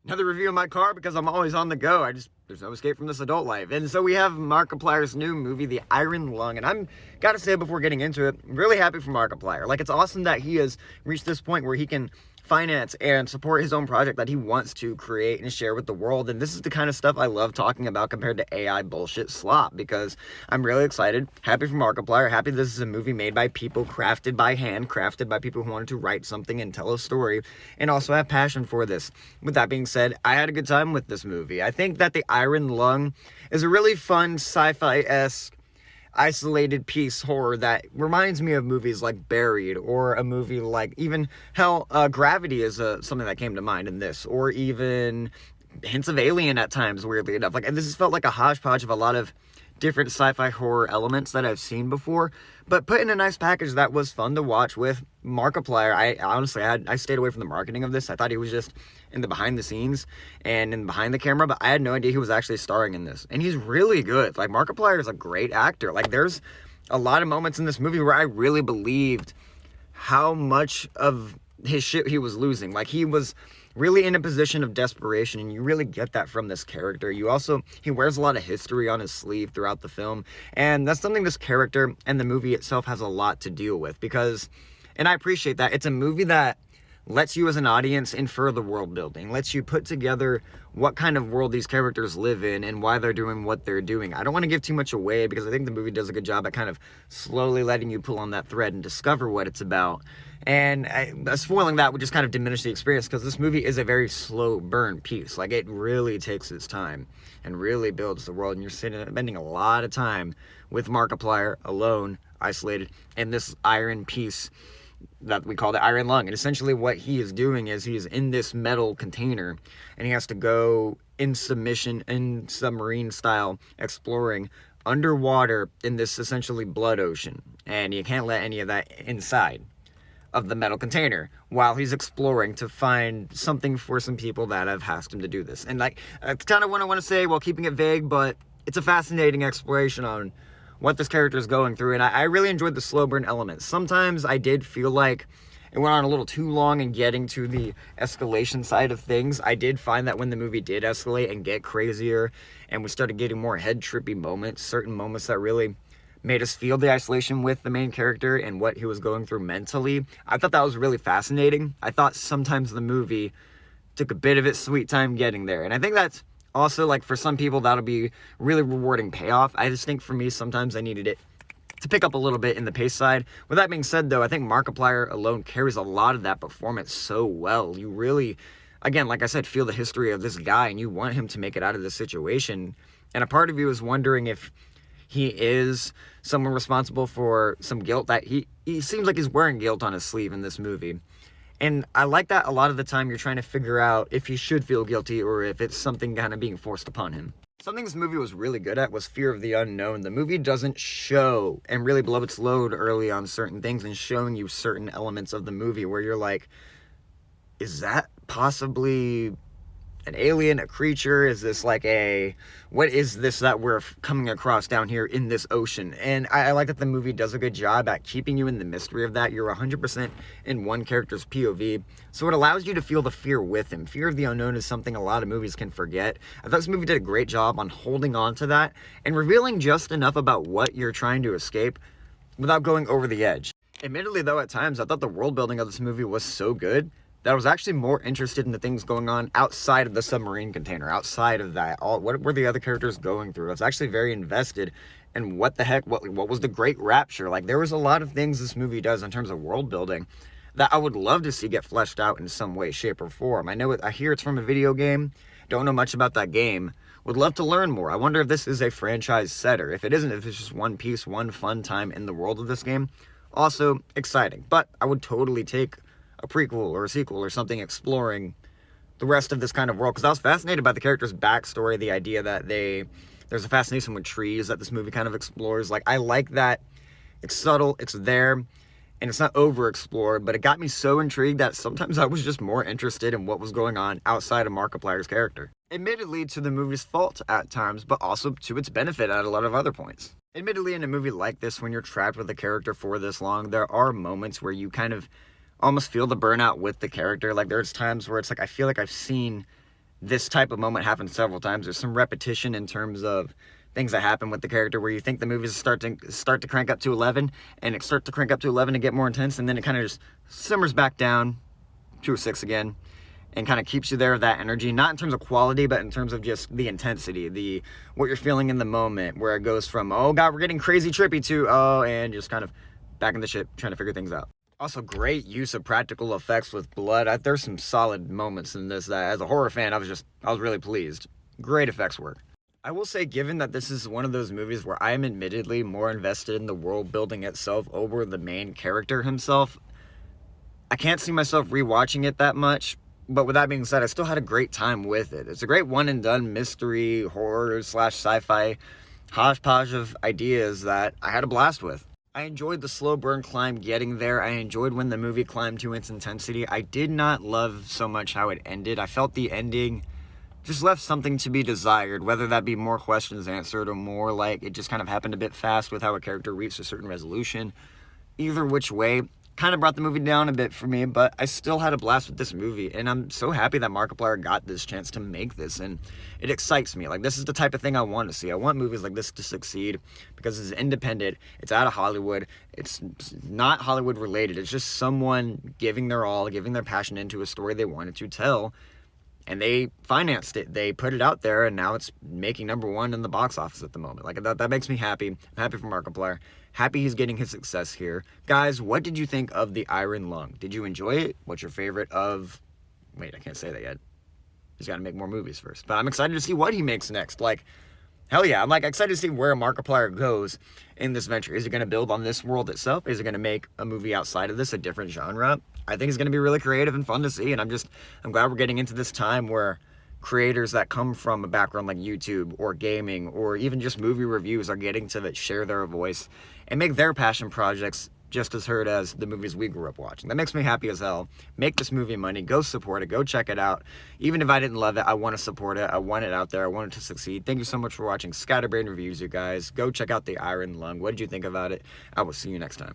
Another review of my car because I'm always on the go. There's no escape from this adult life. And so we have Markiplier's new movie, The Iron Lung. And I'm, gotta say before getting into it, really happy for Markiplier. Like, it's awesome that he has reached this point where he can finance and support his own project that he wants to create and share with the world. And this is the kind of stuff I love talking about compared to AI bullshit slop, because I'm really excited, happy for Markiplier, happy this is a movie made by people, crafted by hand, crafted by people who wanted to write something and tell a story, and also have passion for this. With that being said, I had a good time with this movie. I think that The Iron Lung is a really fun sci-fi-esque isolated piece horror that reminds me of movies like Buried, or a movie like even Gravity is something that came to mind in this, or even hints of Alien at times, weirdly enough. Like, this has felt like a hodgepodge of a lot of different sci-fi horror elements that I've seen before, but put in a nice package that was fun to watch with Markiplier. I honestly, I stayed away from the marketing of this. I thought he was just in the behind the scenes and in behind the camera, but I had no idea he was actually starring in this. And he's really good. Like, Markiplier is a great actor. Like, there's a lot of moments in this movie where I really believed how much of his shit he was losing. Like, he was really in a position of desperation, and you really get that from this character. He wears a lot of history on his sleeve throughout the film, and that's something this character and the movie itself has a lot to deal with, because, and I appreciate that, it's a movie that lets you as an audience infer the world building, lets you put together what kind of world these characters live in and why they're doing what they're doing. I don't want to give too much away, because I think the movie does a good job at kind of slowly letting you pull on that thread and discover what it's about. And spoiling that would just kind of diminish the experience, because this movie is a very slow burn piece. Like, it really takes its time and really builds the world, and you're spending a lot of time with Markiplier alone, isolated, in this iron piece that we call the Iron Lung. And essentially what he is doing is he is in this metal container, and he has to go in submission, in submarine style, exploring underwater in this essentially blood ocean, and you can't let any of that inside of the metal container while he's exploring to find something for some people that have asked him to do this. And like, it's kind of what I want to say while keeping it vague, but it's a fascinating exploration on what this character is going through, and I really enjoyed the slow burn elements. Sometimes I did feel like it went on a little too long in getting to the escalation side of things. I did find that when the movie did escalate and get crazier, and we started getting more head trippy moments, certain moments that really made us feel the isolation with the main character and what he was going through mentally, I thought that was really fascinating. I thought sometimes the movie took a bit of its sweet time getting there, and I think that's also, like, for some people that'll be really rewarding payoff. I just think for me, sometimes I needed it to pick up a little bit in the pace side. With that being said, though, I think Markiplier alone carries a lot of that performance so well. You really, again, like I said, feel the history of this guy, and you want him to make it out of this situation. And a part of you is wondering if he is someone responsible for some guilt that he seems like he's wearing guilt on his sleeve in this movie. And I like that a lot of the time you're trying to figure out if he should feel guilty or if it's something kind of being forced upon him. Something this movie was really good at was fear of the unknown. The movie doesn't show and really blow its load early on certain things and showing you certain elements of the movie where you're like, is that possibly an alien, a creature? Is this like what is this that we're coming across down here in this ocean? And I like that the movie does a good job at keeping you in the mystery of that. You're 100% in one character's POV, so it allows you to feel the fear with him. Fear of the unknown is something a lot of movies can forget. I thought this movie did a great job on holding on to that and revealing just enough about what you're trying to escape without going over the edge. Admittedly, though, at times I thought the world building of this movie was so good that I was actually more interested in the things going on outside of the submarine container, outside of that. What were the other characters going through? I was actually very invested in what the heck, what was the Great Rapture? Like, there was a lot of things this movie does in terms of world building that I would love to see get fleshed out in some way, shape, or form. I hear it's from a video game, don't know much about that game, would love to learn more. I wonder if this is a franchise setter. If it isn't, if it's just one piece, one fun time in the world of this game, also exciting. But I would totally take a prequel or a sequel or something exploring the rest of this kind of world, because I was fascinated by the character's backstory, the idea that there's a fascination with trees that this movie kind of explores. Like, I like that it's subtle, it's there, and it's not over-explored, but it got me so intrigued that sometimes I was just more interested in what was going on outside of Markiplier's character. Admittedly, to the movie's fault at times, but also to its benefit at a lot of other points. Admittedly, in a movie like this, when you're trapped with a character for this long, there are moments where you kind of almost feel the burnout with the character. Like, there's times where it's like, I feel like I've seen this type of moment happens several times. There's some repetition in terms of things that happen with the character where you think the movies start to crank up to 11, and it starts to crank up to 11 and get more intense, and then it kind of just simmers back down to a 6 again, and kind of keeps you there with that energy, not in terms of quality, but in terms of just the intensity, what you're feeling in the moment, where it goes from, oh god, we're getting crazy trippy, to, oh, and just kind of back in the ship, trying to figure things out. Also, great use of practical effects with blood. There's some solid moments in this that, as a horror fan, I was really pleased. Great effects work. I will say, given that this is one of those movies where I am admittedly more invested in the world building itself over the main character himself, I can't see myself rewatching it that much. But with that being said, I still had a great time with it. It's a great one and done mystery, horror / sci-fi hodgepodge of ideas that I had a blast with. I enjoyed the slow burn climb getting there. I enjoyed when the movie climbed to its intensity. I did not love so much how it ended. I felt the ending just left something to be desired, whether that be more questions answered or more like it just kind of happened a bit fast with how a character reached a certain resolution. Either which way, kind of brought the movie down a bit for me, but I still had a blast with this movie, and I'm so happy that Markiplier got this chance to make this, and it excites me. Like, this is the type of thing I want to see. I want movies like this to succeed because it's independent, it's out of Hollywood, it's not Hollywood related, it's just someone giving their all, giving their passion into a story they wanted to tell, and they financed it, they put it out there, and now it's making #1 in the box office at the moment. Like, that makes me happy. I'm happy for Markiplier. Happy he's getting his success here. Guys, what did you think of The Iron Lung? Did you enjoy it? What's your favorite of... Wait, I can't say that yet. He's got to make more movies first. But I'm excited to see what he makes next. Like, hell yeah. I'm like excited to see where Markiplier goes in this venture. Is he going to build on this world itself? Is he going to make a movie outside of this, a different genre? I think it's going to be really creative and fun to see. And I'm glad we're getting into this time where creators that come from a background like YouTube or gaming or even just movie reviews are getting to share their voice and make their passion projects just as heard as the movies we grew up watching. That makes me happy as hell. Make this movie money. Go support it. Go check it out. Even if I didn't love it, I want to support it. I want it out there. I want it to succeed. Thank you so much for watching Scatterbrain Reviews, you guys. Go check out The Iron Lung. What did you think about it? I will see you next time.